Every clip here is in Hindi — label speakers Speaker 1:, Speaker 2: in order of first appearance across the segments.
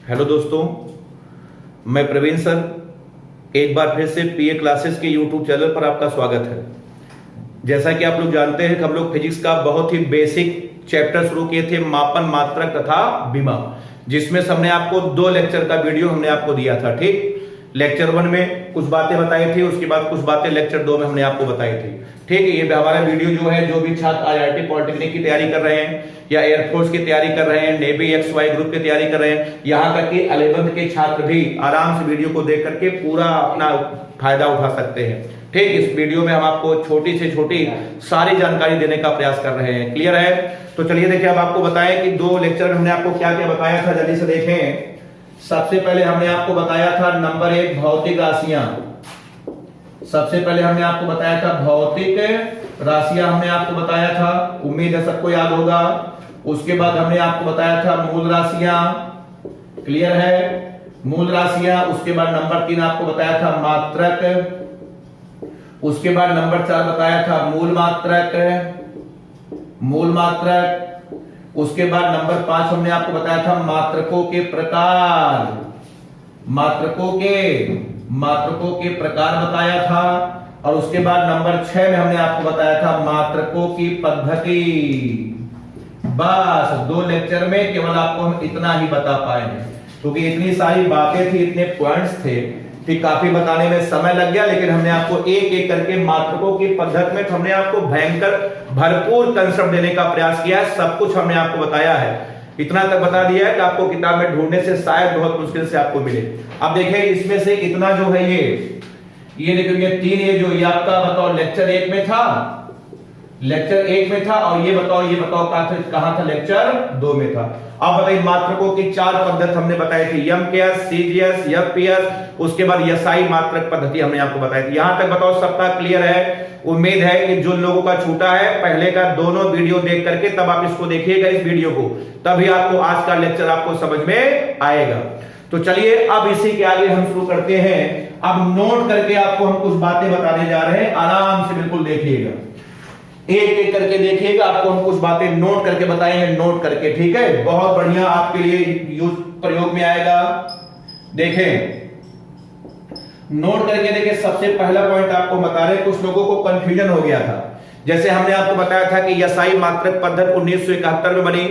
Speaker 1: हेलो दोस्तों, मैं प्रवीण सर एक बार फिर से पीए क्लासेस के यूट्यूब चैनल पर आपका स्वागत है। जैसा कि आप लोग जानते हैं कि हम लोग फिजिक्स का बहुत ही बेसिक चैप्टर शुरू किए थे, मापन, मात्रक तथा विमा, जिसमें से हमने आपको 2 लेक्चर का वीडियो हमने आपको दिया था। ठीक, लेक्चर 1 में कुछ बातें बताई थी, उसके बाद कुछ बातें लेक्चर 2 में हमने आपको बताई थी। ठीक है, ये हमारा वीडियो जो है, जो भी छात्र आईआईटी पॉलिटेक्निक की तैयारी कर रहे हैं या एयरफोर्स की तैयारी कर रहे हैं, नेवी XY ग्रुप की तैयारी कर रहे हैं, यहाँ तक कि 11th के छात्र भी आराम से वीडियो को देख करके पूरा अपना फायदा उठा सकते हैं। ठीक, इस वीडियो में हम आपको छोटी से छोटी सारी जानकारी देने का प्रयास कर रहे हैं। क्लियर है? तो चलिए देखिए, अब आपको बताएं कि 2 लेक्चर में हमने आपको क्या क्या बताया था। जल्दी से देखें। सबसे पहले हमने आपको बताया था नंबर 1 भौतिक राशियां। सबसे पहले हमने आपको बताया था भौतिक राशियां, हमने आपको बताया था, उम्मीद है सबको याद होगा। उसके बाद हमने आपको बताया था मूल राशियां। क्लियर है? मूल राशियां। उसके बाद नंबर 3 आपको बताया था मात्रक। उसके बाद नंबर 4 बताया था मूल मात्रक, मूल मात्रक। उसके बाद नंबर 5 हमने आपको बताया था मात्रकों के प्रकार, मात्रकों के प्रकार बताया था। और उसके बाद नंबर 6 में हमने आपको बताया था मात्रकों की पद्धति। बस 2 लेक्चर में केवल आपको हम इतना ही बता पाएंगे, क्योंकि इतनी सारी बातें थी, इतने पॉइंट्स थे कि काफी बताने में समय लग गया। लेकिन हमने आपको एक एक करके मात्रकों की पद्धति में हमने आपको भयंकर भरपूर कंसेप्ट देने का प्रयास किया है। सब कुछ हमने आपको बताया है, इतना तक बता दिया है कि आपको किताब में ढूंढने से शायद बहुत मुश्किल से आपको मिले। अब देखिए, इसमें से इतना जो है ये देखिए, ये 3, ये जो ये आपका बताओ लेक्चर 1 में था, लेक्चर 1 में था। और ये बताओ कहां था? लेक्चर 2 में था। अब बताइए, मात्रकों की 4 पद्धति हमने बताई थी, MKS, CGS, FPS। उसके बाद SI मात्रक पद्धति हमने आपको बताई थी। यहां तक बताओ सबका क्लियर है? उम्मीद है कि जो लोगों का छूटा है, पहले का दोनों वीडियो देख करके तब आप इसको देखिएगा, इस वीडियो को, तभी आपको आज का लेक्चर आपको समझ में आएगा। तो चलिए अब इसी के आगे हम शुरू करते हैं। अब नोट करके आपको हम कुछ बातें बताने जा रहे हैं, आराम से बिल्कुल देखिएगा, एक एक करके देखिएगा। आपको हम कुछ बातें नोट करके बताएंगे, नोट करके। ठीक है, बहुत बढ़िया, आपके लिए यूज प्रयोग में आएगा। देखें, नोट करके देखें। सबसे पहला पॉइंट आपको बता रहे, कुछ लोगों को कंफ्यूजन हो गया था। जैसे हमने आपको बताया था कि SI मात्रक पद्धति 1971 में बनी,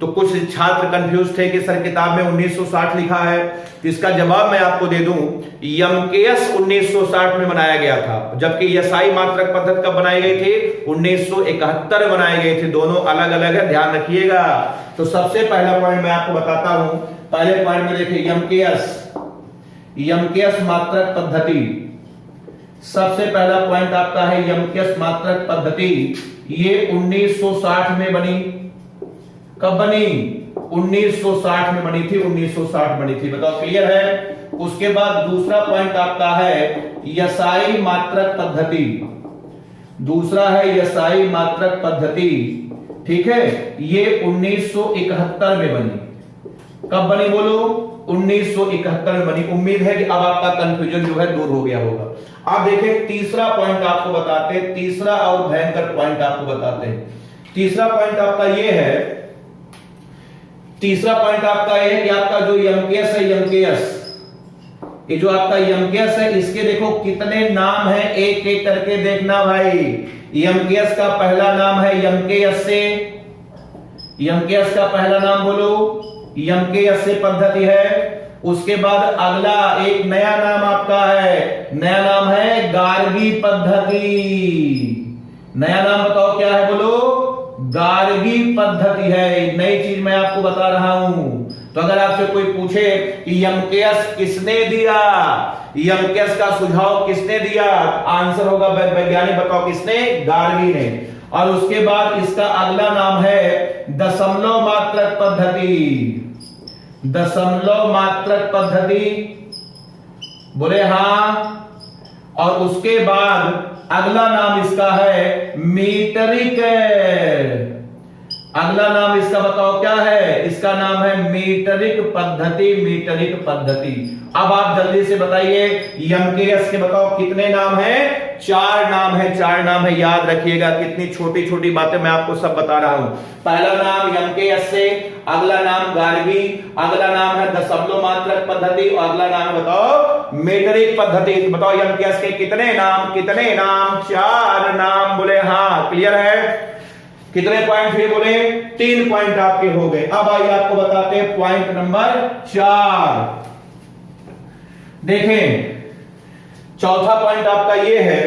Speaker 1: तो कुछ छात्र कंफ्यूज थे कि सर किताब में 1960 लिखा है। तो इसका जवाब मैं आपको दे दूं, MKS 1960 में बनाया गया था, जबकि SI मात्रक पद्धति कब बनाई गई थी? 1971 में बनाए गए थे। दोनों अलग अलग है, ध्यान रखिएगा। तो सबसे पहला पॉइंट मैं आपको बताता हूं। पहले पॉइंट में देखिए, MKS मात्रक पद्धति। सबसे पहला पॉइंट आपका है MKS मात्रक पद्धति। ये 1960 में बनी। कब बनी? 1960 में बनी थी, 1960 बनी थी। बताओ, क्लियर है? उसके बाद दूसरा पॉइंट आपका है SI मात्रक पद्धति। दूसरा है SI मात्रक पद्धति। ठीक है, ये 1971 में बनी। कब बनी बोलो? 1971 में बनी। उम्मीद है कि अब आपका कंफ्यूजन जो है दूर हो गया होगा। अब देखें, तीसरा पॉइंट आपको बताते हैं, तीसरा और भयंकर पॉइंट आपको बताते हैं। तीसरा पॉइंट आपका ये है, तीसरा पॉइंट आपका ये है कि आपका जो MKS है, ये जो आपका MKS है, इसके देखो कितने नाम है, एक एक करके देखना भाई। MKS का पहला नाम है MKS से, MKS का पहला नाम बोलो, MKS से पद्धति है। उसके बाद अगला एक नया नाम आपका है, नया नाम है गार्गी पद्धति। नया नाम बताओ क्या है? बोलो, गार्गी पद्धति है। नई चीज मैं आपको बता रहा हूं। तो अगर आपसे कोई पूछे कि MKS किसने दिया, MKS का सुझाव किसने दिया, आंसर होगा वैज्ञानिक, बताओ किसने? गार्गी ने। और उसके बाद इसका अगला नाम है दशमलव मात्रक पद्धति। दशमलव मात्रक पद्धति, बोले हाँ। और उसके बाद अगला नाम इसका है मीटरिक। अगला नाम इसका बताओ क्या है? इसका नाम है मीटरिक पद्धति, मीटरिक पद्धति। अब आप जल्दी से बताइए, MKS के बताओ कितने नाम हैं? चार नाम है, चार नाम है, याद रखिएगा। कितनी छोटी छोटी बातें मैं आपको सब बता रहा हूं। पहला नाम यमकेएस से, अगला नाम गार्गी, अगला नाम है दशमलव मात्रक पद्धति और अगला नाम है बताओ मीट्रिक पद्धति। बताओ यमकेएस के कितने नाम, कितने नाम? चार नाम। बोले हाँ, क्लियर है। कितने पॉइंट हुए? बोले 3 पॉइंट आपके हो गए। अब आइए आपको बताते हैं पॉइंट नंबर 4। देखें, चौथा पॉइंट आपका ये है,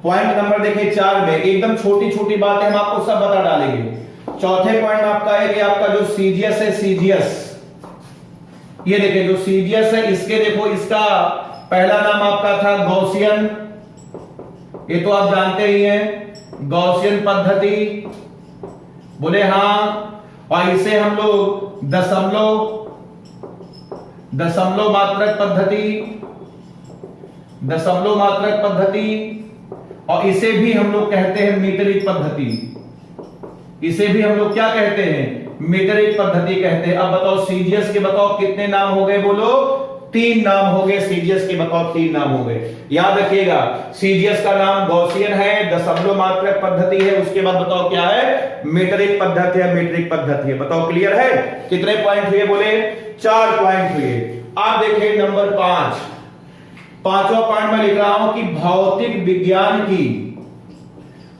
Speaker 1: पॉइंट नंबर देखिए 4 में एकदम छोटी छोटी बातें हम आपको सब बता डालेंगे। चौथे पॉइंट आपका है कि आपका जो सीजीएस है, सीजीएस, ये देखिए जो सीजीएस है, इसके देखो, इसका पहला नाम आपका था गॉसियन, ये तो आप जानते ही हैं, गॉसियन पद्धति। बोले हाँ। और इसे हम लोग दशमलव मात्रक पद्धति, दशमलव मात्रक पद्धति, और इसे भी हम लोग कहते हैं मीट्रिक पद्धति। इसे भी हम लोग क्या कहते हैं? मीट्रिक पद्धति कहते हैं। अब बताओ सीजीएस के बताओ कितने नाम हो गए? बोलो 3 नाम हो गए। सीजीएस के बताओ 3 नाम हो गए। याद रखिएगा, सीजीएस का नाम गॉसियन है, दशमलव मात्रक पद्धति है, उसके बाद बताओ क्या है? मीट्रिक पद्धति है, मीट्रिक पद्धति है। बताओ क्लियर है? कितने पॉइंट हुए? बोले 4 पॉइंट हुए। आप देखिए नंबर 5, पांचवा पॉइंट में लिख रहा हूं कि भौतिक विज्ञान की,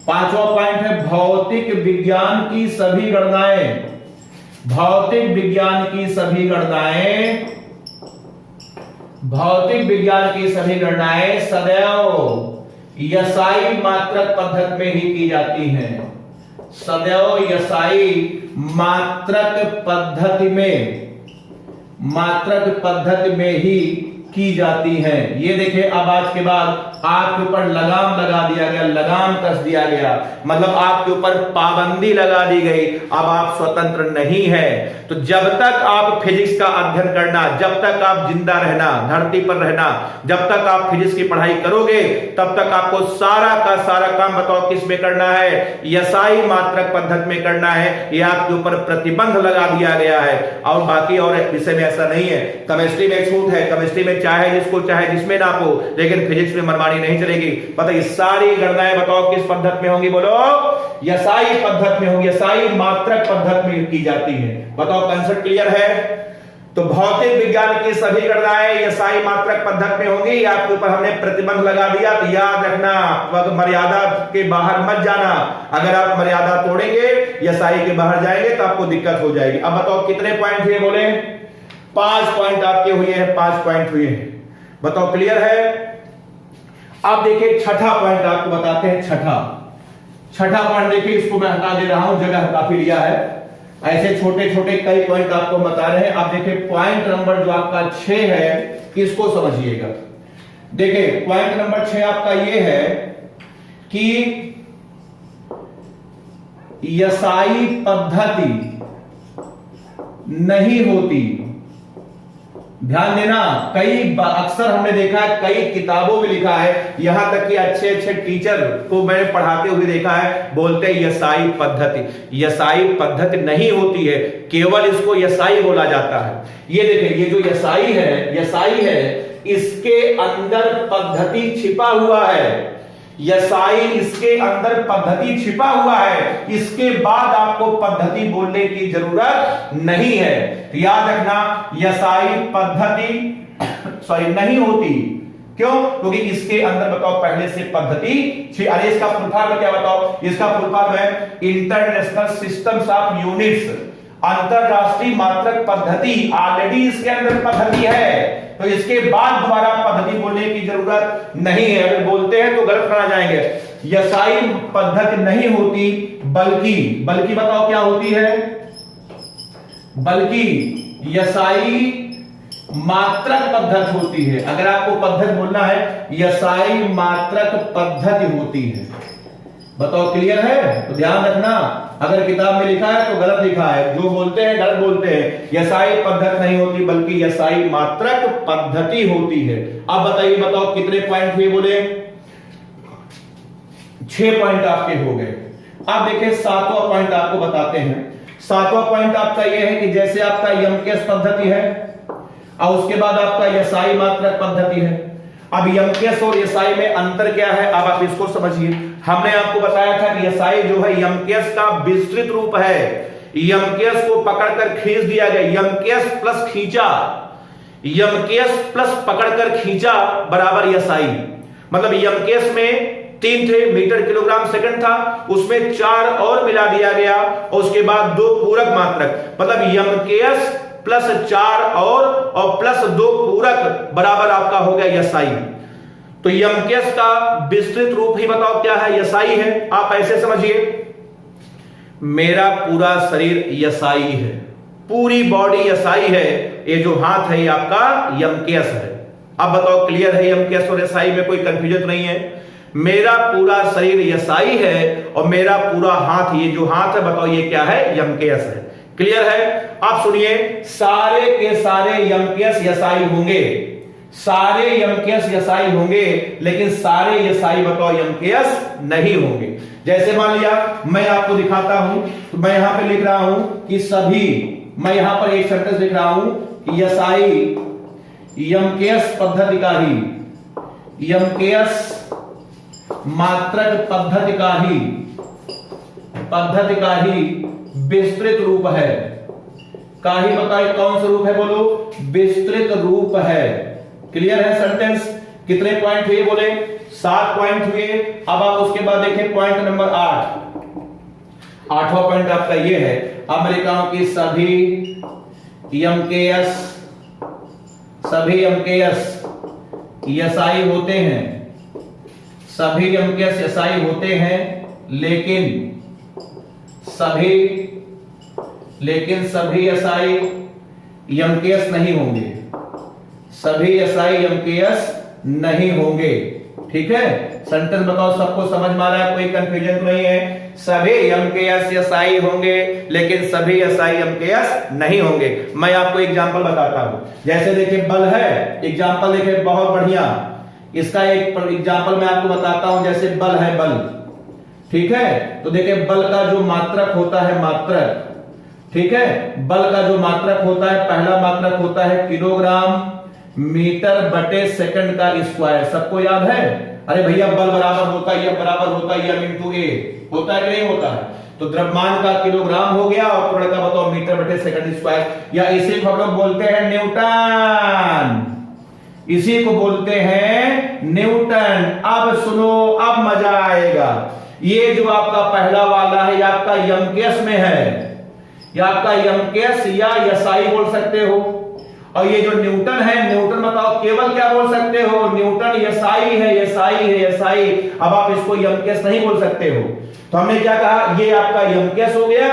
Speaker 1: पांचवा पॉइंट है भौतिक विज्ञान की सभी गणनाएं, भौतिक विज्ञान की सभी गणनाएं, भौतिक विज्ञान की सभी गणनाएं सदैव यसाई मात्रक पद्धति में ही की जाती हैं। सदैव यसाई मात्रक पद्धति में, मात्रक पद्धति में ही की जाती हैं। ये देखिए, अब आज के बाद आपके ऊपर लगाम लगा दिया गया, लगाम कस दिया गया, मतलब आपके ऊपर पाबंदी लगा दी गई। अब आप स्वतंत्र नहीं है। तो जब तक आप फिजिक्स का अध्ययन करना, जब तक आप जिंदा रहना, धरती पर रहना, जब तक आप फिजिक्स की पढ़ाई करोगे, तब तक आपको सारा का सारा काम बताओ किस में करना है? यसाई मात्रक पद्धति में करना है। यह आपके ऊपर प्रतिबंध लगा दिया गया है। और बाकी और विषय में ऐसा नहीं है। केमिस्ट्री में छूट है, केमिस्ट्री में चाहे जिसको चाहे जिसमें ना हो, लेकिन फिजिक्स में मनमानी नहीं चलेगी। पता ये सारी गणनाएं बताओ किस पद्धति में होंगी? बोलो यसाई पद्धति में होंगी, यसाई मात्रक पद्धति में की जाती है। बताओ कंसेप्ट क्लियर है? तो भौतिक विज्ञान की सभी गणनाएं यसाई मात्रक पद्धति में होंगी। आपके ऊपर हमने प्रतिबंध लगा दिया, तो याद रखना मर्यादा के बाहर मत जाना। अगर आप मर्यादा तोड़ेंगे, यसाई के बाहर जाएंगे, तो आपको दिक्कत हो जाएगी। अब बताओ कितने पॉइंट हुए? बोले 5 पॉइंट आपके हुए हैं, 5 पॉइंट हुए हैं। बताओ क्लियर है? अब देखिए छठा पॉइंट आपको बताते हैं। छठा पॉइंट देखिए, इसको मैं हटा दे रहा हूं, जगह काफी लिया है। ऐसे छोटे छोटे कई पॉइंट आपको बता रहे हैं। अब देखिए पॉइंट नंबर जो आपका 6 है, इसको समझिएगा। देखिए पॉइंट नंबर 6 आपका ये है कि यसाई पद्धति नहीं होती। ध्यान देना, अक्सर हमने देखा है, कई किताबों में लिखा है, यहां तक कि अच्छे अच्छे टीचर को मैंने पढ़ाते हुए देखा है, बोलते हैं यसाई पद्धति। यसाई पद्धति नहीं होती है, केवल इसको यसाई बोला जाता है। ये देखिए, ये जो यसाई है, इसके अंदर पद्धति छिपा हुआ है। यसाई इसके अंदर पद्धति छिपा हुआ है, इसके बाद आपको पद्धति बोलने की जरूरत नहीं है। तो याद रखना, यसाई पद्धति नहीं होती। क्यों? क्योंकि इसके अंदर बताओ पहले से पद्धति। अरे इसका फुल फॉर्म क्या बताओ? इसका फुल फॉर्म है इंटरनेशनल सिस्टम्स ऑफ यूनिट्स, अंतरराष्ट्रीय मात्रक पद्धति। ऑलरेडी इसके अंदर पद्धति है, तो इसके बाद दोबारा पद्धति बोलने की जरूरत नहीं है। अगर बोलते हैं तो गलत करा जाएंगे। यसाई पद्धति नहीं होती, बल्कि बताओ क्या होती है? बल्कि यसाई मात्रक पद्धति होती है। अगर आपको पद्धति बोलना है, यसाई मात्रक पद्धति होती है। बताओ क्लियर है? तो ध्यान रखना, अगर किताब में लिखा है तो गलत लिखा है, जो बोलते हैं गलत बोलते हैं। यसाई पद्धति नहीं होती, बल्कि यसाई मात्रक पद्धति होती है। अब बताइए, बताओ कितने पॉइंट हुए? बोले 6 पॉइंट आपके हो गए। अब देखिए 7वां पॉइंट आपको बताते हैं। 7वां पॉइंट आपका यह है कि जैसे आपका यमकेएस पद्धति है और उसके बाद आपका यसाई मात्रक पद्धति है, अब यमकेश और एसआई में अंतर क्या है, अब आप इसको समझिए। हमने आपको बताया था कि एसआई जो है यमकेश का विस्तृत रूप है। यमकेश को पकड़कर खींच दिया गया, यमकेश प्लस खींचा, यमकेश प्लस पकड़कर खींचा बराबर एसआई। मतलब यमकेश में 3 थे, मीटर किलोग्राम सेकंड था, उसमें 4 और मिला दिया गया और उसके बाद 2 पूरक मात्रक, मतलब यमकेश प्लस 4 और प्लस 2 पूरक बराबर आपका हो गया एसआई। तो यमकेश का विस्तृत रूप ही बताओ क्या है, एसआई है। आप ऐसे समझिए, मेरा पूरा शरीर एसआई है, पूरी बॉडी एसआई है, ये जो हाथ है ये आपका यमकेश है। अब बताओ क्लियर है यमकेश और एसआई में कोई कंफ्यूजन नहीं है। मेरा पूरा शरीर एसआई है और मेरा पूरा हाथ, ये जो हाथ है बताओ ये क्या है, यमकेश है। क्लियर है। आप सुनिए, सारे के सारे यमकेश एसआई होंगे, सारे यमकेश एसआई होंगे, लेकिन सारे एसआई बताओ यमकेश नहीं होंगे। जैसे मान लिया मैं आपको दिखाता हूं, तो मैं यहां पे लिख रहा हूं कि सभी, मैं यहां पर एक सेंटेंस लिख रहा हूं कि एसआई यमकेश पद्धति का ही, यमकेश मात्रक पद्धति का ही विस्तृत रूप है। का ही बताइए कौन सा रूप है, बोलो, विस्तृत रूप है। क्लियर है सेंटेंस। कितने पॉइंट हुए बोले, 7 पॉइंट हुए। अब आप उसके बाद देखें पॉइंट नंबर 8, 8वां पॉइंट आपका ये है, अमेरिकाओं की सभी यमकेश एसआई होते हैं, सभी यमकेश एसआई होते हैं, लेकिन सभी एसआई यमकेश नहीं होंगे, सभी एसआई यमकेश नहीं होंगे। ठीक है, सेंटेंस बताओ सबको समझ में आ रहा है, कोई कंफ्यूजन तो नहीं है। सभी यमकेश एसआई होंगे लेकिन सभी एसआई यमकेश नहीं होंगे। मैं आपको एग्जांपल बताता हूं, जैसे देखिए बल है, एग्जांपल देखिए बहुत बढ़िया, इसका एक एग्जांपल मैं आपको बताता हूं। जैसे बल है, बल, ठीक है, तो देखिए बल का जो मात्रक होता है, मात्रक, ठीक है, बल का जो मात्रक होता है, पहला मात्रक होता है किलोग्राम मीटर बटे सेकंड का स्क्वायर। सबको याद है? अरे भैया बल बराबर होता है, यह बराबर होता है m इंटू ए, होता है कि नहीं होता है? तो द्रव्यमान का किलोग्राम हो गया और त्वरण का बताओ मीटर बटे सेकंड स्क्वायर, या इसी को हम लोग बोलते हैं न्यूटन, इसी को बोलते हैं न्यूटन। अब सुनो, अब मजा आएगा। ये जो आपका पहला वाला है, ये आपका यमकेश में है, ये आपका यमकेश या एसआई बोल सकते हो। और ये जो न्यूटन है, न्यूटन बताओ केवल क्या बोल सकते हो, न्यूटन एसआई है, एसआई है, एसआई। अब आप इसको यमकेश नहीं बोल सकते हो। तो हमने क्या कहा, ये आपका यमकेश हो गया,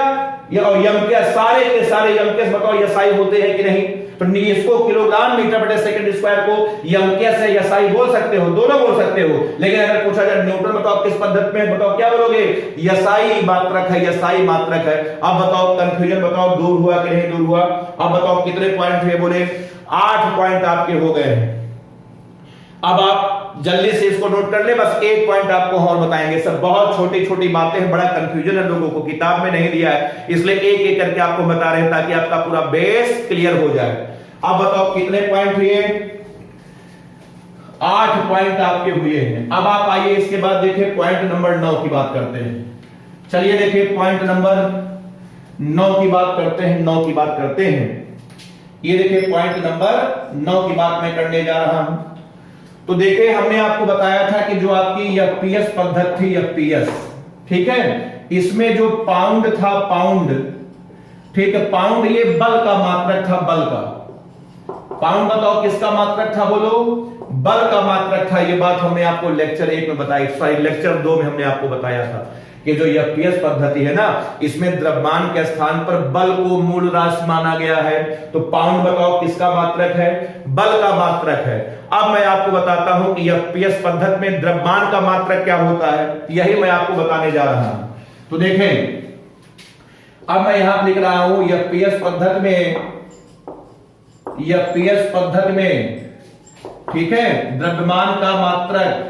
Speaker 1: ये और यमकेश, सारे के सारे यमकेश बताओ एसआई होते हैं कि नहीं? तो इसको किलोग्राम मीटर बटे सेकंड स्क्वायर को यमकेश है एसआई बोल सकते हो, दोनों बोल सकते हो। लेकिन अगर पूछा जाए न्यूटन बताओ किस पद्धति में, बताओ क्या बोलोगे? एसआई मात्रक है, एसआई मात्रक है। अब बताओ कंफ्यूजन बताओ दूर हुआ कि नहीं दूर हुआ? अब बताओ कितने पॉइंट हुए बोले? 8 पॉइंट आपके हो गए हैं। अब आप जल्दी से इसको नोट कर ले, बस एक पॉइंट आपको और बताएंगे। सब बहुत छोटी छोटी बातें हैं, बड़ा कंफ्यूजन है लोगों को, किताब में नहीं दिया है, इसलिए एक एक करके आपको बता रहे हैं ताकि आपका पूरा बेस क्लियर हो जाए। अब बताओ कितने पॉइंट हुए? 8 पॉइंट आपके हुए हैं। अब आप आइए इसके बाद देखिए पॉइंट नंबर 9 की बात करते हैं। चलिए देखिए पॉइंट नंबर 9 की बात करते हैं, 9 की बात करते हैं। ये देखिए पॉइंट नंबर 9 की बात मैं करने जा रहा हूं। तो देखिए हमने आपको बताया था कि जो आपकी एफपीएस पद्धति थी, एफपीएस, ठीक है, इसमें जो पाउंड था, पाउंड, ठीक है, पाउंड ये बल का मात्रक था, बल का। पाउंड बताओ किसका मात्रक था, बोलो? बल का मात्रक था। ये बात हमने आपको लेक्चर 1 में बताई, सॉरी लेक्चर 2 में हमने आपको बताया था कि जो एफपीएस पद्धति है ना, इसमें द्रव्यमान के स्थान पर बल को मूल राशि माना गया है। तो पाउंड बताओ किसका मात्रक है? बल का मात्रक है। अब मैं आपको बताता हूं कि एफपीएस पद्धति में द्रव्यमान का मात्रक क्या होता है, यही मैं आपको बताने जा रहा हूं। तो देखें, अब मैं यहां लिख रहा हूं एफपीएस पद्धति में, एफपीएस पद्धति में, ठीक है, द्रव्यमान का मात्रक,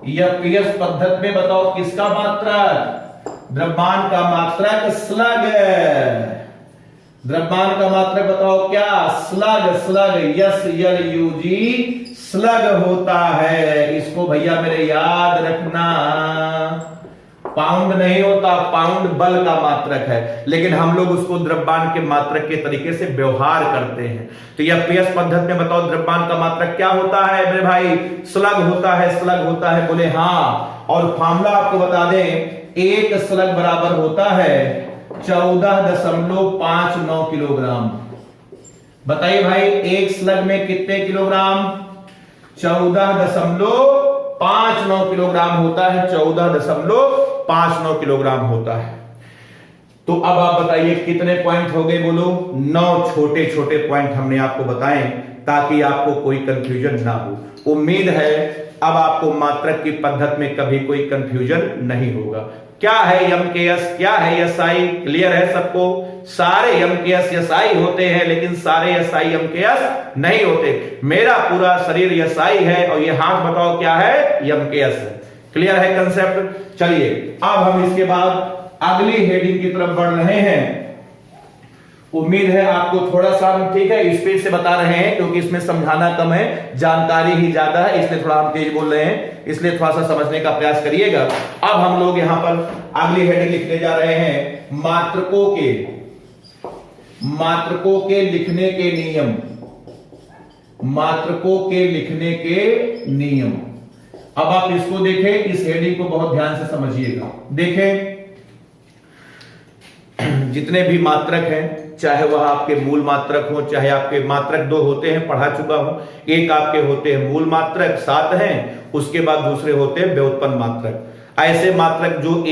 Speaker 1: एफपीएस पद्धति में बताओ किसका मात्रक? द्रव्यमान का मात्रक स्लग, द्रव्यमान का मात्रक बताओ क्या? Slug, slug, S L U G slug होता है। इसको भैया मेरे याद रखना। पाउंड नहीं होता, पाउंड बल का मात्रक है, लेकिन हम लोग उसको द्रव्यमान के मात्रक के तरीके से व्यवहार करते हैं। तो यह पीएस पद्धति में बताओ द्रव्यमान का मात्रक क्या होता है मेरे भाई? स्लग होता है, स्लग होता है। बोले हाँ। और फार्मूला आपको बता दें, एक स्लग बराबर होता है 14.59 किलोग्राम। बताइए भाई, एक स्लग में कितने किलोग्राम? 14.59 किलोग्राम होता है। 14.59 किलोग्राम होता है। तो अब आप बताइए कितने पॉइंट हो गए? बोलो। 9 छोटे छोटे पॉइंट हमने आपको बताएं ताकि आपको कोई कंफ्यूजन ना हो। उम्मीद है अब आपको मात्रक की पद्धति में कभी कोई कंफ्यूजन नहीं होगा। क्या है यम के एस, क्या है एसआई, क्लियर है सबको? सारे यम के एस एसआई होते हैं, लेकिन सारे एसआई यम के एस नहीं होते। मेरा पूरा शरीर एसआई है और ये हाथ बताओ क्या है? यम के एस है। क्लियर है कंसेप्ट? चलिए अब हम इसके बाद अगली हेडिंग की तरफ बढ़ रहे हैं। उम्मीद है आपको थोड़ा सा ठीक है स्पीड से बता रहे हैं, क्योंकि इसमें समझाना कम है, जानकारी ही ज्यादा है, इसलिए थोड़ा हम तेज बोल रहे हैं, इसलिए थोड़ा सा समझने का प्रयास करिएगा। अब हम लोग यहां पर अगली हेडिंग लिखने जा रहे हैं, मात्रकों के लिखने के नियम। मात्रकों के लिखने के नियम। अब आप इसको देखें, इस हेडिंग को बहुत ध्यान से समझिएगा। देखें, जितने भी मात्रक हैं, चाहे वह आपके मूल मात्रक हो, चाहे आपके मात्रक 2 होते हैं, पढ़ा चुका हूं। एक आपके होते हैं मूल मात्रक 7 हैं, उसके बाद दूसरे होते हैं व्युत्पन्न मात्रक। ऐसे मात्रक जो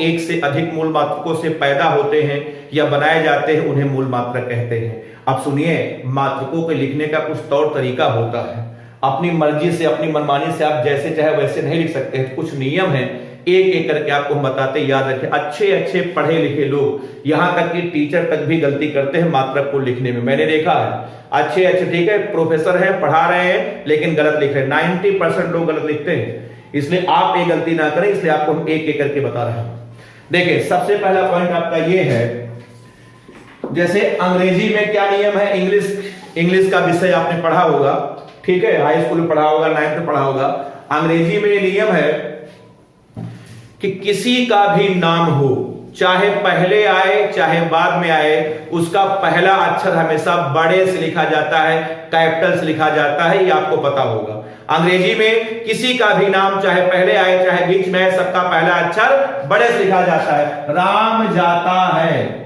Speaker 1: एक से अधिक मूल मात्रकों से पैदा होते हैं या बनाए जाते हैं, उन्हें मूल मात्रक कहते हैं। अब सुनिए, मात्रकों के लिखने का कुछ तौर तरीका होता है। अपनी मर्जी से, अपनी मनमानी से आप जैसे चाहे वैसे नहीं लिख सकते हैं। कुछ नियम है, एक एक करके आपको हम बताते, याद रखें। अच्छे अच्छे पढ़े लिखे लोग, यहां तक कि टीचर तक भी गलती करते हैं मात्रक को लिखने में, मैंने देखा है। अच्छे अच्छे ठीक है प्रोफेसर हैं, पढ़ा रहे हैं, लेकिन गलत लिख रहे हैं। 90% लोग गलत लिखते हैं, इसलिए आप ये गलती ना करें, इसलिए आपको हम एक एक करके बता रहे हैं। देखिए, सबसे पहला पॉइंट आपका ये है, जैसे अंग्रेजी में क्या नियम है? इंग्लिश का विषय आपने पढ़ा होगा, ठीक है, हाई स्कूल में पढ़ा होगा, 9th में पढ़ा होगा। अंग्रेजी में ये नियम है कि किसी का भी नाम हो, चाहे पहले आए चाहे बाद में आए, उसका पहला अक्षर हमेशा बड़े से लिखा जाता है, कैपिटल से लिखा जाता है, ये आपको पता होगा। अंग्रेजी में किसी का भी नाम, चाहे पहले आए चाहे बीच में आए, सबका पहला अक्षर बड़े से लिखा जाता है। राम जाता है,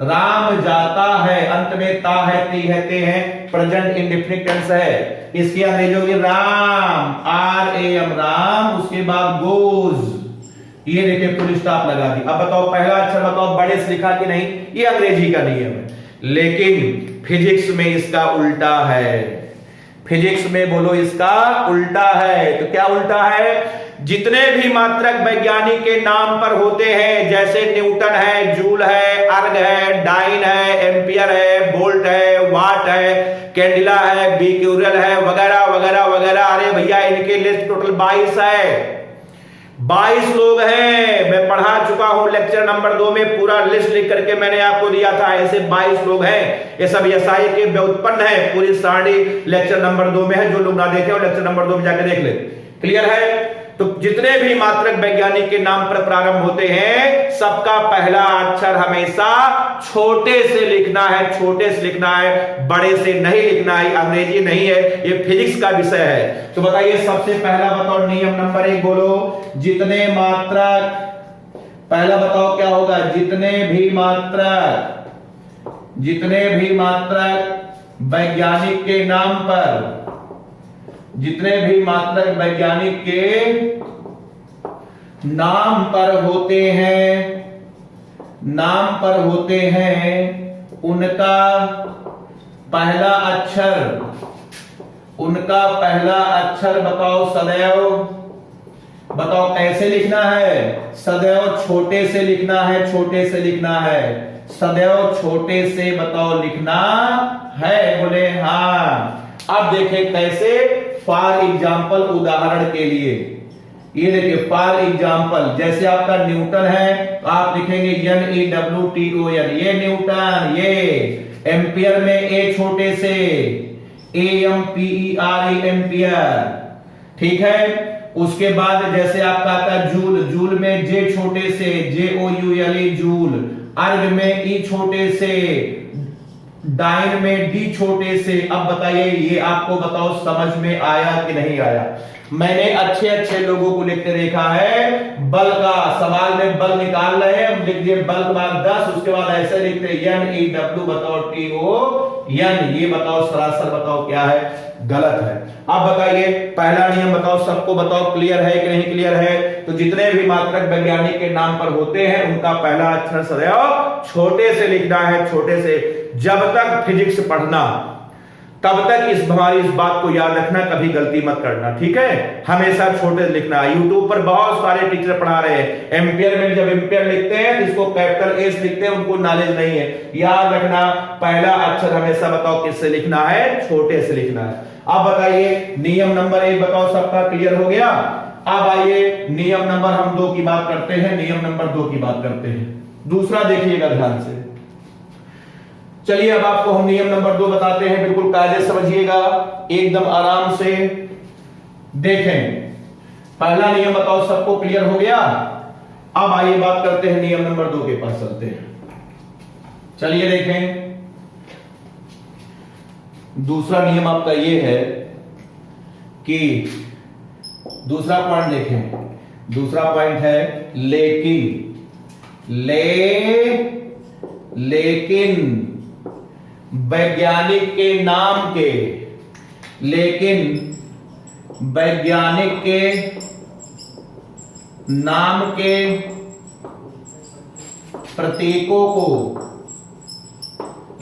Speaker 1: राम जाता है, अंत में ता है, ती है, ते है, प्रेजेंट इंडेफिनिट टेंस है। इसकी अंग्रेजी होगी राम, RAM, राम, उसके बाद गोज, ये देखिए फुल स्टॉप लगा दी। अब बताओ पहला अक्षर बताओ बड़े से लिखा कि नहीं? ये अंग्रेजी का नियम है, लेकिन फिजिक्स में इसका उल्टा है। फिजिक्स में बोलो इसका उल्टा है। तो क्या उल्टा है? जितने भी मात्रक वैज्ञानिक के नाम पर होते हैं, जैसे न्यूटन है, जूल है, अर्ग है, डाइन है, एम्पियर है, वोल्ट है, वाट है, कैंडिला है, बिक्यूरल है, वगैरह वगैरह वगैरह। अरे भैया, इनके लिस्ट टोटल 22 है, 22 लोग हैं। मैं पढ़ा चुका हूं लेक्चर नंबर 2 में, पूरा लिस्ट लिख करके मैंने आपको दिया था। ऐसे 22 लोग हैं, ये सब एसआई के व्युत्पन्न है। पूरी सारी लेक्चर नंबर 2 में है, जो लोग ना देखे हो लेक्चर नंबर 2 में जाकर देख ले। क्लियर है? तो जितने भी मात्रक वैज्ञानिक के नाम पर प्रारंभ होते हैं, सबका पहला अक्षर हमेशा छोटे से लिखना है, छोटे से लिखना है, बड़े से नहीं लिखना है। अंग्रेजी नहीं है, ये फिजिक्स का विषय है। तो बताइए, सबसे पहला बताओ नियम नंबर 1 बोलो, जितने मात्रक, पहला बताओ क्या होगा? जितने भी मात्रक वैज्ञानिक के नाम पर, जितने भी मात्रक वैज्ञानिक के नाम पर होते हैं, उनका पहला अक्षर बताओ सदैव, बताओ कैसे लिखना है? सदैव छोटे से लिखना है, छोटे से लिखना है, सदैव छोटे से बताओ लिखना है। बोले हाँ। अब देखें कैसे। फॉर एग्जाम्पल, उदाहरण के लिए, ये देखिए फॉर एग्जाम्पल, जैसे आपका न्यूटन है तो आप लिखेंगे NEWTON, ये न्यूटन। ये एम्पियर में ए छोटे से AMPER, एम्पियर, ठीक है। उसके बाद जैसे आपका आता है जूल, जूल में जे छोटे से JOULE, जूल। अर्ग में ई छोटे से, डाइन में डी छोटे से। अब बताइए ये आपको बताओ समझ में आया कि नहीं आया? मैंने अच्छे अच्छे लोगों को लिखते देखा है बल का, सवाल में बल निकाल रहे हैं, हम लिख दिए बल के बाद 10, उसके बाद ऐसे लिखते NEW, बताओ TON, ये बताओ सरासर बताओ क्या है? गलत है। अब बताइए पहला नियम बताओ, सबको बताओ क्लियर है कि नहीं क्लियर है? तो जितने भी मात्रक वैज्ञानिक के नाम पर होते हैं उनका पहला अक्षर सदैव छोटे से लिखना है, छोटे से। जब तक फिजिक्स पढ़ना तब तक हमारी इस बात को याद रखना, कभी गलती मत करना, ठीक है? हमेशा छोटे लिखना है। यूट्यूब पर बहुत सारे टीचर पढ़ा रहे हैं, एम्पियर में जब एम्पियर लिखते हैं तो इसको कैपिटल एस लिखते हैं, उनको नॉलेज नहीं है। याद रखना पहला अक्षर हमेशा बताओ किससे लिखना है? छोटे से लिखना है। अब बताइए नियम नंबर 1 बताओ, सबका क्लियर हो गया? अब आइए नियम नंबर हम 2 की बात करते हैं, नियम नंबर 2 की बात करते हैं। दूसरा देखिएगा ध्यान से। चलिए अब आपको हम नियम नंबर 2 बताते हैं, बिल्कुल कायदे समझिएगा, एकदम आराम से देखें। पहला नियम बताओ सबको क्लियर हो गया? अब आइए बात करते हैं नियम नंबर 2 के पास चलते हैं। चलिए देखें, दूसरा नियम आपका ये है कि दूसरा पॉइंट देखें, दूसरा पॉइंट है लेकिन वैज्ञानिक के नाम के, लेकिन वैज्ञानिक के नाम के प्रतीकों को,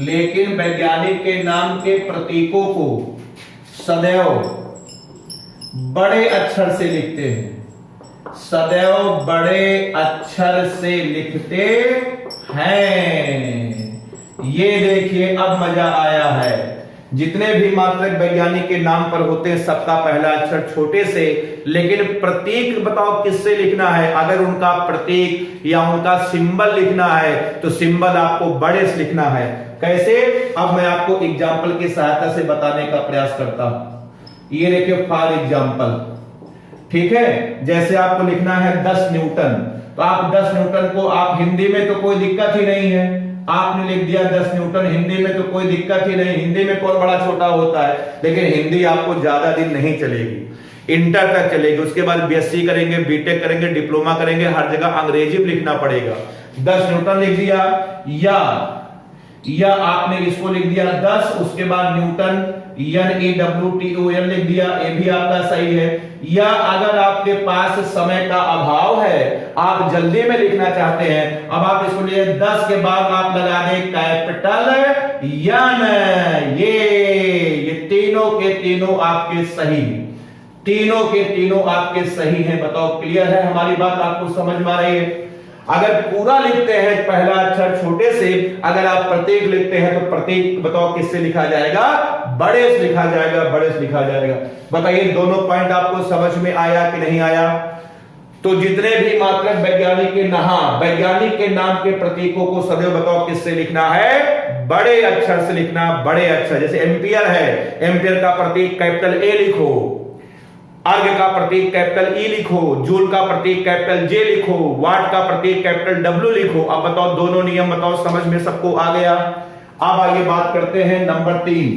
Speaker 1: लेकिन वैज्ञानिक के नाम के प्रतीकों को सदैव बड़े अक्षर से लिखते हैं, सदैव बड़े अक्षर से लिखते हैं। ये देखिए अब मजा आया है। जितने भी मात्रक वैज्ञानिक के नाम पर होते हैं सबका पहला अक्षर छोटे से, लेकिन प्रतीक बताओ किससे लिखना है? अगर उनका प्रतीक या उनका सिंबल लिखना है तो सिंबल आपको बड़े से लिखना है। कैसे? अब मैं आपको एग्जाम्पल की सहायता से बताने का प्रयास करता हूं। ये देखिए फॉर एग्जाम्पल, ठीक है? जैसे आपको लिखना है 10 न्यूटन, तो आप 10 न्यूटन को आप हिंदी में तो कोई दिक्कत ही नहीं है, आपने लिख दिया 10 न्यूटन, हिंदी में तो कोई दिक्कत ही नहीं, हिंदी में कौन बड़ा छोटा होता है। लेकिन हिंदी आपको ज्यादा दिन नहीं चलेगी, इंटर तक चलेगी, उसके बाद BSc करेंगे, बीटेक करेंगे, डिप्लोमा करेंगे, हर जगह अंग्रेजी में लिखना पड़ेगा। 10 न्यूटन लिख दिया, या आपने इसको लिख दिया 10, उसके बाद न्यूटन NEWTON लिख दिया, ये भी आपका सही है। या अगर आपके पास समय का अभाव है, आप जल्दी में लिखना चाहते हैं, अब आप इसको लिए 10 के बाद आप लगा दें कैपिटल यन। ये तीनों के तीनों आपके सही, तीनों के तीनों आपके सही हैं। बताओ क्लियर है? हमारी बात आपको समझ में आ रही है? अगर पूरा लिखते हैं पहला अक्षर छोटे से, अगर आप प्रतीक लिखते हैं तो प्रतीक बताओ किससे लिखा जाएगा? बड़े से लिखा जाएगा, बड़े से लिखा जाएगा। बताइए दोनों पॉइंट आपको समझ में आया कि नहीं आया? तो जितने भी मात्रक वैज्ञानिक के नाम के प्रतीकों को सदैव बताओ किससे लिखना है? बड़े अक्षर से लिखना, बड़े अक्षर। जैसे एम्पियर है, एम्पियर का प्रतीक कैपिटल ए लिखो, अर्ग का प्रतीक कैपिटल ई लिखो, जूल का प्रतीक कैपिटल जे लिखो, वाट का प्रतीक कैपिटल W लिखो। अब बताओ दोनों नियम बताओ समझ में सबको आ गया? अब आइए बात करते हैं नंबर 3।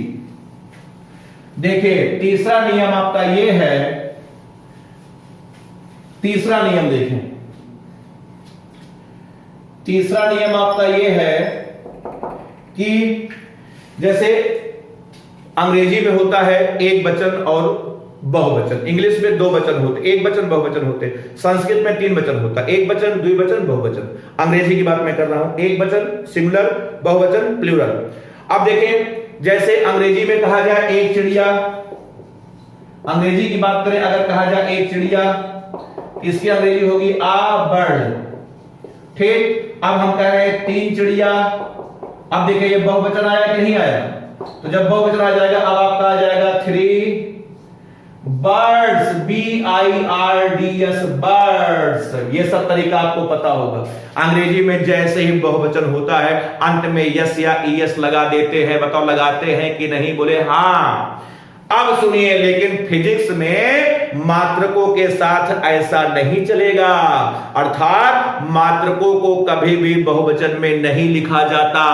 Speaker 1: देखिए तीसरा नियम आपका ये है, तीसरा नियम देखें, तीसरा नियम आपका ये है कि जैसे अंग्रेजी में होता है एक वचन और बहुवचन, इंग्लिश में 2 वचन होते, एक वचन बहुवचन होते, संस्कृत में 3 वचन होता, एक वचन, द्विवचन, बहुवचन। अंग्रेजी की बात मैं कर रहा हूं, एक वचन सिंगुलर, बहुवचन प्लूरल। अब देखिए जैसे अंग्रेजी में कहा जाए एक चिड़िया, अंग्रेजी की बात करें अगर कहा जाए एक चिड़िया, इसकी अंग्रेजी होगी आ बर्ड, ठीक। अब हम कह रहे हैं 3 चिड़िया, अब देखिए ये बहुवचन आया कि नहीं आया? तो जब बहुवचन आ जाएगा अब आपका आ जाएगा 3 बर्ड्स, BIRDS, बर्ड्स, ये सब तरीका आपको पता होगा। अंग्रेजी में जैसे ही बहुवचन होता है अंत में यस या ईएस लगा देते हैं। बताओ लगाते हैं कि नहीं? बोले हाँ। अब सुनिए, लेकिन फिजिक्स में मात्रकों के साथ ऐसा नहीं चलेगा, अर्थात मात्रकों को कभी भी बहुवचन में नहीं लिखा जाता।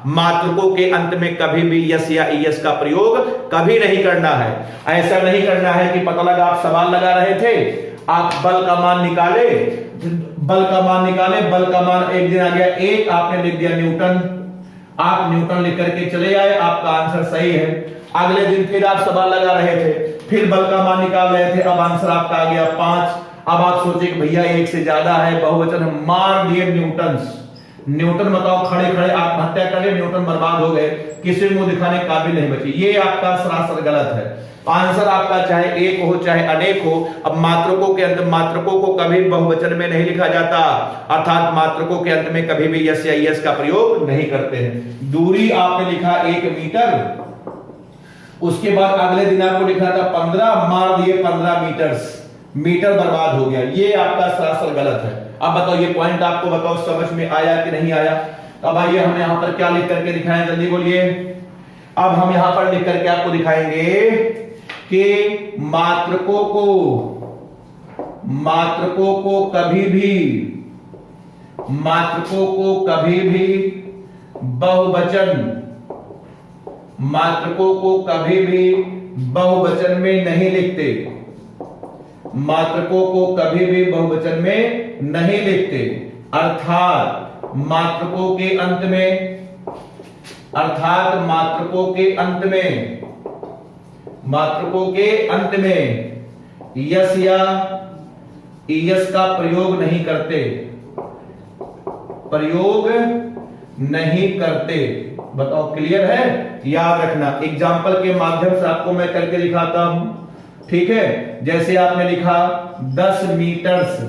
Speaker 1: मात्रकों के अंत में कभी भी यस या ईएस का प्रयोग कभी नहीं करना है। ऐसा नहीं करना है कि पता लगा आप सवाल लगा रहे थे, आप बल का मान निकाले, बल का मान एक दिन आ गया 1, आपने लिख दिया न्यूटन, आप न्यूटन लिख करके चले आए, आपका आंसर सही है। अगले दिन फिर आप सवाल लगा रहे थे, फिर बल का मान निकाल रहे थे, अब आंसर आपका आ गया 5। अब आप सोचे कि भैया 1 से ज्यादा है, बहुवचन है, मार दिए न्यूटन। बताओ खड़े खड़े आत्महत्या करे, न्यूटन बर्बाद हो गए, किसी मुंह दिखाने काबिल नहीं बचे। ये आपका सरासर गलत है। आंसर आपका चाहे एक हो चाहे अनेक हो, अब मात्रकों के अंत, मात्रकों को कभी बहुवचन में नहीं लिखा जाता, अर्थात मात्रकों के अंत में कभी भी यस या ईएस का प्रयोग नहीं करते हैं। दूरी आपने लिखा 1 मीटर, उसके बाद अगले दिन आपको लिखा था 15, मार दिए 15 मीटर बर्बाद हो गया। ये आपका सरासर गलत है। अब बताओ ये पॉइंट आपको बताओ समझ में आया कि नहीं आया? अब आइए हम यहां पर क्या लिख करके दिखाएं, जल्दी बोलिए। अब हम यहां पर लिख करके आपको दिखाएंगे कि मात्रकों को कभी भी बहुवचन में नहीं लिखते। मात्रकों को कभी भी बहुवचन में नहीं लिखते, अर्थात मात्रकों के अंत में यस या ईएस का प्रयोग नहीं करते। बताओ क्लियर है? याद रखना, एग्जाम्पल के माध्यम से आपको मैं करके दिखाता हूं, ठीक है? जैसे आपने लिखा 10 मीटर्स,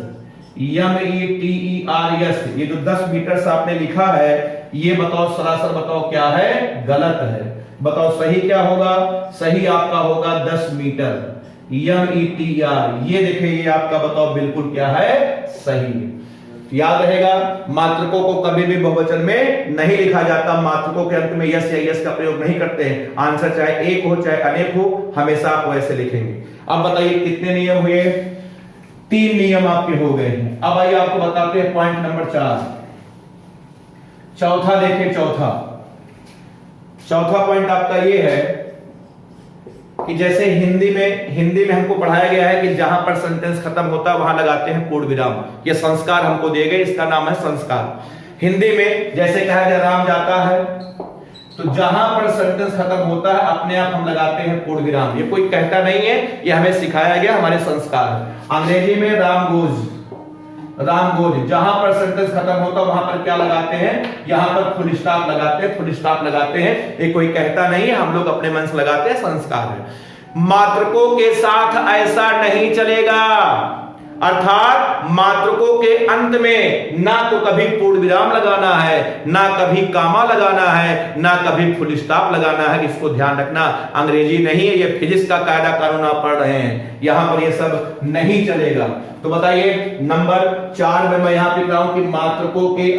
Speaker 1: METERS, ये जो 10 मीटर्स आपने लिखा है, ये बताओ सरासर बताओ क्या है? गलत है। बताओ सही क्या होगा? सही आपका होगा 10 मीटर, METER। ये देखिए, ये आपका बताओ बिल्कुल क्या है? सही। याद रहेगा, मात्रकों को कभी भी बहुवचन में नहीं लिखा जाता, मात्रकों के अंत में यस या यस का प्रयोग नहीं करते हैं। आंसर चाहे एक हो चाहे अनेक हो, हमेशा आप वैसे लिखेंगे। अब बताइए कितने नियम हुए? 3 नियम आपके हो गए हैं। अब आइए आपको बताते हैं पॉइंट नंबर 4। चौथा देखिए, चौथा पॉइंट आपका ये है कि जैसे हिंदी में हमको पढ़ाया गया है कि जहां पर सेंटेंस खत्म होता है वहां लगाते हैं पूर्ण विराम। ये संस्कार हमको दिए गए, इसका नाम है संस्कार। हिंदी में जैसे कहा गया राम जाता है, तो जहां पर सेंटेंस खत्म होता है अपने आप हम लगाते हैं पूर्ण विराम। ये कोई कहता नहीं है, ये हमें सिखाया गया, हमारे संस्कार है। अंग्रेजी में राम गोज, जहां पर सेंटेंस खत्म होता है वहां पर क्या लगाते हैं? यहां पर फुल स्टॉप लगाते हैं। ये कोई कहता नहीं है, हम लोग अपने मन से लगाते हैं, संस्कार है। मात्रकों के साथ ऐसा नहीं चलेगा, अर्थात मात्रकों के अंत में ना तो कभी पूर्ण विराम लगाना है, ना कभी कामा लगाना है, ना कभी फुल स्टॉप लगाना है। इसको ध्यान रखना, अंग्रेजी नहीं है, ये फिजिक्स का कायदा कानून आप पढ़ रहे हैं, यहां पर ये सब नहीं चलेगा। तो बताइए नंबर 4 में मैं यहां लिख रहा हूं कि मात्रकों के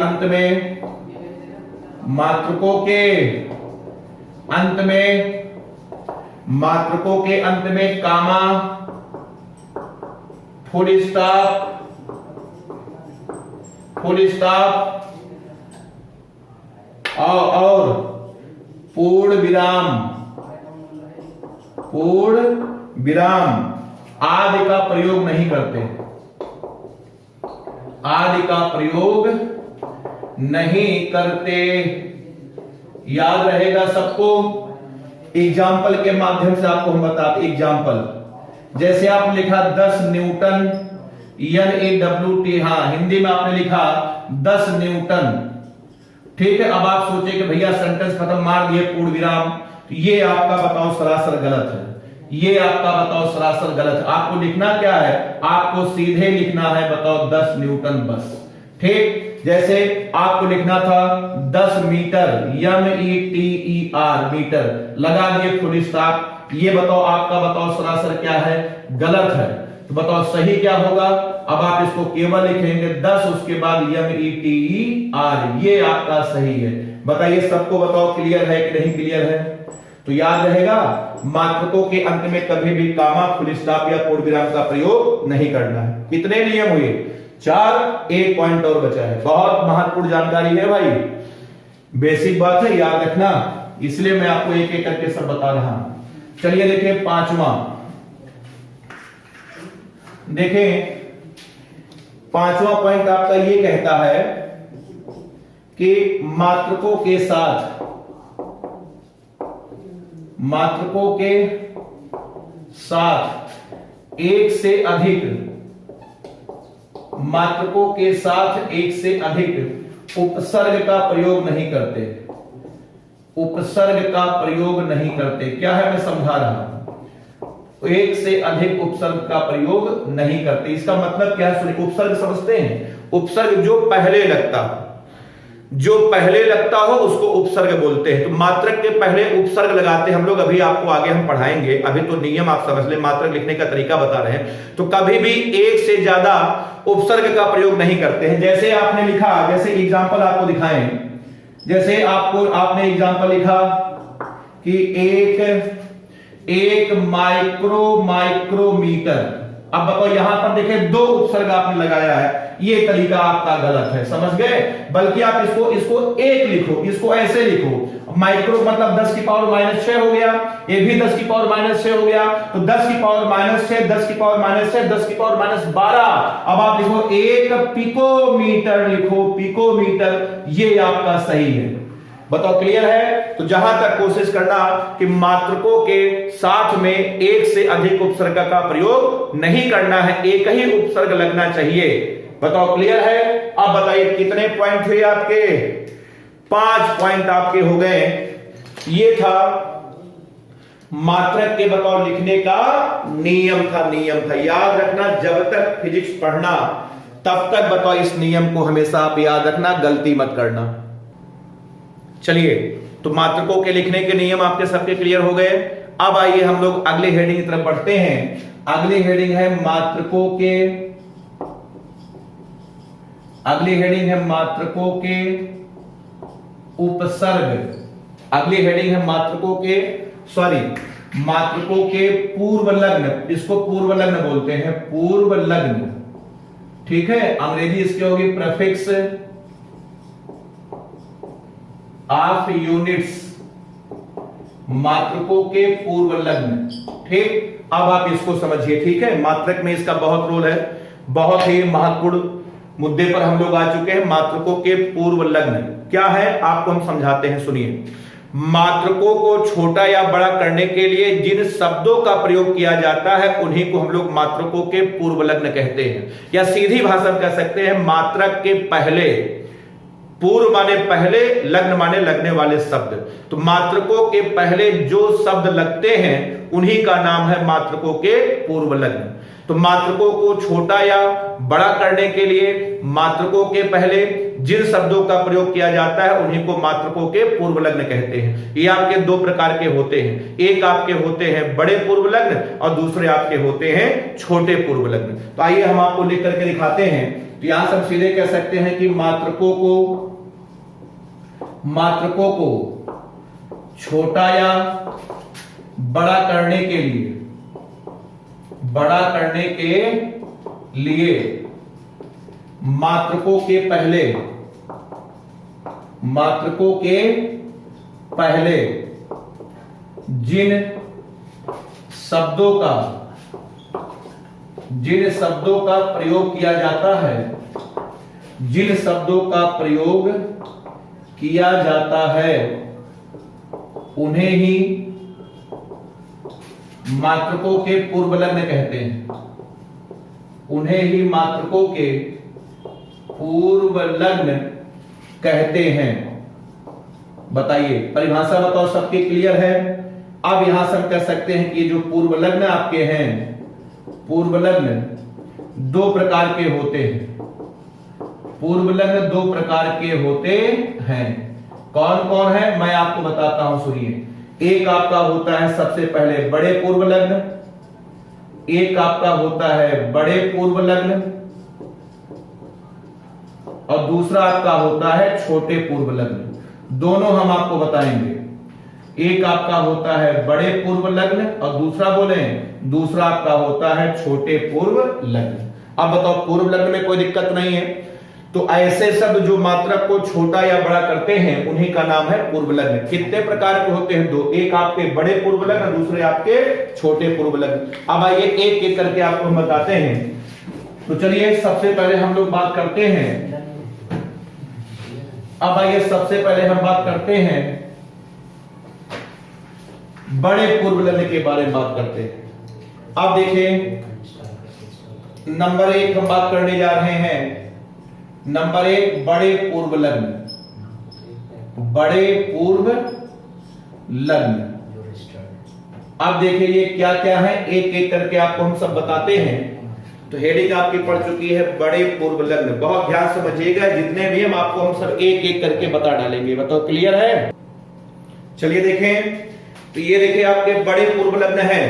Speaker 1: अंत में कामा, फुल स्टॉप और पूर्ण विराम आदि का प्रयोग नहीं करते। याद रहेगा सबको। एग्जाम्पल के माध्यम से आपको हम बताते। एग्जाम्पल जैसे आपने लिखा 10 न्यूटन, NEWT, हाँ हिंदी में आपने लिखा 10 न्यूटन, ठीक है। अब आप सोचे कि भैया सेंटेंस खत्म, मार दिए पूर्ण विराम, तो ये आपका बताओ सरासर गलत है। आपको लिखना क्या है? आपको सीधे लिखना है बताओ 10 न्यूटन बस, ठीक। जैसे आपको लिखना था 10 मीटर, METER, मीटर, लगा दिए फुल स्टॉप। ये बताओ आपका बताओ सरासर क्या है? गलत है। तो बताओ सही क्या होगा। अब आप इसको केवल लिखेंगे 10, उसके बाद METER, ये आपका सही है। बताइए सबको बताओ क्लियर है कि नहीं क्लियर है। तो याद रहेगा मात्रकों के अंत में कभी भी कामा, फुल स्टॉप या पूर्ण विराम का प्रयोग नहीं करना है। कितने नियम हुए? 4, एक पॉइंट और बचा है। बहुत महत्वपूर्ण जानकारी है भाई, बेसिक बात है, याद रखना, इसलिए मैं आपको एक एक करके सब बता रहा हूं। चलिए देखिए पांचवा, देखें पांचवा पॉइंट आपका ये कहता है कि मात्रकों के साथ एक से अधिक उपसर्ग का प्रयोग नहीं करते। उपसर्ग का प्रयोग नहीं करते, क्या है मैं समझा रहा हूं। एक से अधिक उपसर्ग का प्रयोग नहीं करते, इसका मतलब क्या है सुनिए। उपसर्ग समझते हैं? उपसर्ग जो पहले लगता हो उसको उपसर्ग बोलते हैं। तो मात्रक के पहले उपसर्ग लगाते हम लोग, अभी आपको आगे हम पढ़ाएंगे, अभी तो नियम आप समझ ले, मात्रक लिखने का तरीका बता रहे हैं। तो कभी भी एक से ज्यादा उपसर्ग का प्रयोग नहीं करते हैं। जैसे आपने लिखा, जैसे एग्जांपल आपको दिखाएं, जैसे आपने एग्जांपल लिखा कि एक माइक्रोमीटर। अब बताओ यहां पर देखिए 2 उपसर्ग आपने लगाया है, ये तरीका आपका गलत है, समझ गए। बल्कि आप इसको एक लिखो, इसको ऐसे लिखो, माइक्रो मतलब 10 की पावर माइनस 6 हो गया, ये भी 10 की पावर माइनस 6 हो गया, तो 10 की पावर माइनस 6, 10 की पावर माइनस 6, 10 की पावर माइनस 12। अब आप लिखो 1 पिकोमीटर, लिखो पिकोमीटर, ये आपका सही है। बताओ क्लियर है। तो जहां तक कोशिश करना कि मात्रकों के साथ में एक से अधिक उपसर्ग का प्रयोग नहीं करना है, एक ही उपसर्ग लगना चाहिए। बताओ क्लियर है। अब बताइए कितने पॉइंट हुए आपके? 5 पॉइंट आपके हो गए। ये था मात्रक के बताओ लिखने का नियम था। याद रखना, जब तक फिजिक्स पढ़ना तब तक बताओ इस नियम को हमेशा आप याद रखना, गलती मत करना। चलिए, तो मात्रकों के लिखने के नियम आपके सबके क्लियर हो गए। अब आइए हम लोग अगले हेडिंग की तरफ बढ़ते हैं। अगली हेडिंग है मात्रकों के उपसर्ग। अगली हेडिंग है मात्रकों के पूर्व लग्न। इसको पूर्व लग्न बोलते हैं, पूर्व लग्न, ठीक है। अंग्रेजी इसकी होगी प्रीफिक्स ऑफ यूनिट्स, मात्रकों के पूर्व लग्न, ठीक। अब आप इसको समझिए, ठीक है। मात्रक में इसका बहुत रोल है, बहुत ही महत्वपूर्ण मुद्दे पर हम लोग आ चुके हैं। मात्रकों के पूर्व लग्न क्या है आपको हम समझाते हैं, सुनिए। मात्रकों को छोटा या बड़ा करने के लिए जिन शब्दों का प्रयोग किया जाता है उन्हीं को हम लोग मात्रकों के पूर्व लग्न कहते हैं, या सीधी भाषा में कह सकते हैं मात्रक के पहले। पूर्व माने पहले, लग्न माने लगने वाले शब्द। तो मात्रकों के पहले जो शब्द लगते हैं उन्हीं का नाम है मात्रकों के पूर्व लग्न। तो मात्रकों को छोटा या बड़ा करने के लिए मात्रकों के पहले जिन शब्दों का प्रयोग किया जाता है उन्हीं को मात्रकों के पूर्व लग्न कहते हैं। ये आपके 2 प्रकार के होते हैं, एक आपके होते हैं बड़े पूर्व लग्न और दूसरे आपके होते हैं छोटे पूर्व लग्न। तो आइए हम आपको लिख करके दिखाते हैं। तो यहां से हम सीधे कह सकते हैं कि मात्रकों को छोटा या बड़ा करने के लिए मात्रकों के पहले जिन शब्दों का प्रयोग किया जाता है उन्हें ही मात्रकों के पूर्व लग्न कहते हैं। उन्हें ही मात्रकों के पूर्व लग्न कहते हैं। बताइए, परिभाषा बताओ, सबके क्लियर है। अब यहां से हम कह सकते हैं कि ये जो पूर्व लग्न आपके हैं, पूर्व लग्न 2 प्रकार के होते हैं। पूर्व लग्न 2 प्रकार के होते हैं। कौन कौन है मैं आपको बताता हूं, सुनिए। एक आपका होता है सबसे पहले बड़े पूर्व लग्न, एक आपका होता है बड़े पूर्व लग्न और दूसरा आपका होता है छोटे पूर्व लग्न। दोनों हम आपको बताएंगे। एक आपका होता है बड़े पूर्व लग्न और दूसरा बोले दूसरा आपका होता है छोटे पूर्व लग्न। अब बताओ पूर्व लग्न में कोई दिक्कत नहीं है, तो ऐसे शब्द जो मात्रक को छोटा या बड़ा करते हैं उन्हीं का नाम है पूर्व लग्न। कितने प्रकार के होते हैं? दो, एक आपके बड़े पूर्व लग्न, दूसरे आपके छोटे पूर्व लग्न। अब आइए एक एक करके आपको हम बताते हैं। तो चलिए सबसे पहले हम लोग बात करते हैं। अब आइए सबसे पहले हम बात करते हैं बड़े पूर्व लग्न के बारे में बात करते हैं। अब देखिए नंबर 1 हम बात करने जा रहे हैं। नंबर 1 बड़े पूर्व लग्न। बड़े पूर्व लग्न। अब देखिए ये क्या क्या है, एक एक करके आपको हम सब बताते हैं। तो हेडिंग आपकी पड़ चुकी है बड़े पूर्व लग्न। बहुत ध्यान समझिएगा, जितने भी हम आपको हम सब एक एक करके बता डालेंगे। बताओ क्लियर है? चलिए देखें, तो ये देखिए आपके बड़े पूर्व लग्न है।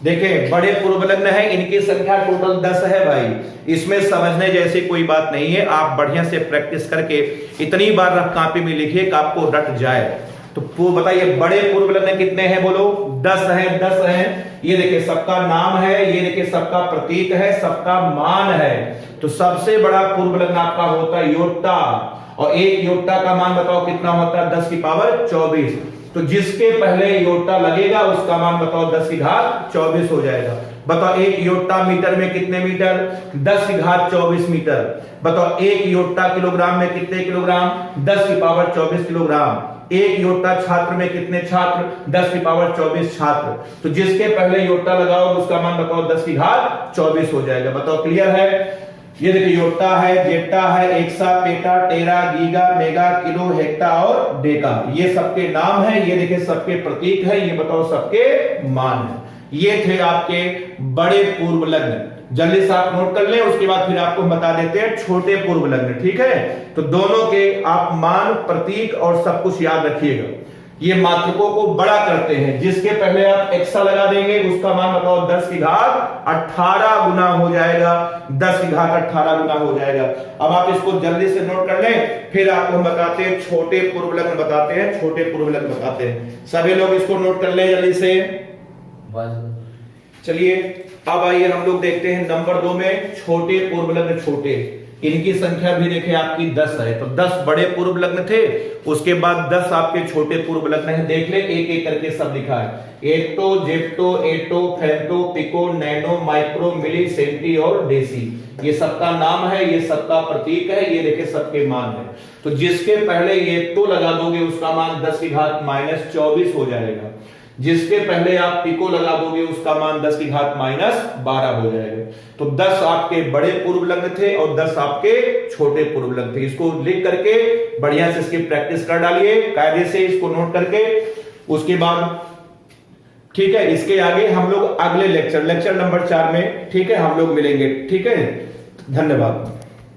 Speaker 1: देखें बड़े पूर्व लग्न है, इनकी संख्या टोटल 10 है भाई। इसमें समझने जैसी कोई बात नहीं है। आप बढ़िया से प्रैक्टिस करके इतनी बार रफ कॉपी में लिखिए कि आपको रट जाए। तो बताइए बड़े पूर्व लग्न कितने हैं? बोलो 10 है। 10 है। ये देखिए सबका नाम है, ये देखिए सबका प्रतीक है, सबका मान है। तो सबसे बड़ा पूर्व लग्न आपका होता है योटा, और एक योटा का मान बताओ कितना होता है? 10 की पावर 24। तो जिसके पहले योटा लगेगा उसका मान बताओ 10 की घात 24 हो जाएगा। बताओ एक योटा मीटर में कितने मीटर? 10 की घात 24 मीटर। बताओ एक योटा किलोग्राम में कितने किलोग्राम? 10 की पावर 24 किलोग्राम। एक योटा छात्र में कितने छात्र? 10 की पावर 24 छात्र। तो जिसके पहले योटा लगाओ उसका मान बताओ 10 की घात 24 हो जाएगा। बताओ क्लियर है? ये देखिए योटा है, जेटा है, एक्सा, पेटा, टेरा, गीगा, मेगा, किलो, हेक्टा और डेका। ये सबके नाम है, ये देखिए सबके प्रतीक है, ये बताओ सबके मान है। ये थे आपके बड़े पूर्व लग्न। जल्दी से आप नोट कर लें, उसके बाद फिर आपको बता देते हैं छोटे पूर्व लग्न। ठीक है? तो दोनों के आप मान, प्रतीक और सब कुछ याद रखिएगा। ये मात्रकों को बड़ा करते हैं। जिसके पहले आप एक्सा लगा देंगे उसका मान बताओ 10 की घात 18 गुना हो जाएगा। 10 की घात 18 गुना हो जाएगा। अब आप इसको जल्दी से नोट कर लें, फिर आपको हम बताते हैं छोटे पूर्व लग्न बताते हैं, छोटे पूर्व लग्न बताते हैं। सभी लोग इसको नोट कर लें जल्दी से। चलिए अब आइए हम लोग देखते हैं नंबर 2 में छोटे पूर्व लग्न। छोटे, इनकी संख्या भी देखें आपकी 10 है। तो 10 बड़े पूर्व लग्न थे, उसके बाद 10 आपके छोटे पूर्व लग्न है। देख ले एक एक करके सब लिखा है। एक्टो, जेप्टो, एटो, फेंटो, पिको, नैनो, माइक्रो, मिली, सेंटी और डेसी। ये सबका नाम है, ये सबका प्रतीक है, ये देखे सबके मान है। तो जिसके पहले ये तो लगा दोगे उसका मान 10 की घात -24 हो जाएगा। जिसके पहले आप पिको लगा दोगे उसका मान 10 की घात -12 हो जाएगा। तो 10 आपके बड़े पूर्व लग्न थे और 10 आपके छोटे पूर्व लग्न थे। इसको लिख करके बढ़िया से इसकी प्रैक्टिस कर डालिए, कायदे से इसको नोट करके। उसके बाद ठीक है, इसके आगे हम लोग अगले लेक्चर नंबर 4 में ठीक है हम लोग मिलेंगे। ठीक है, धन्यवाद।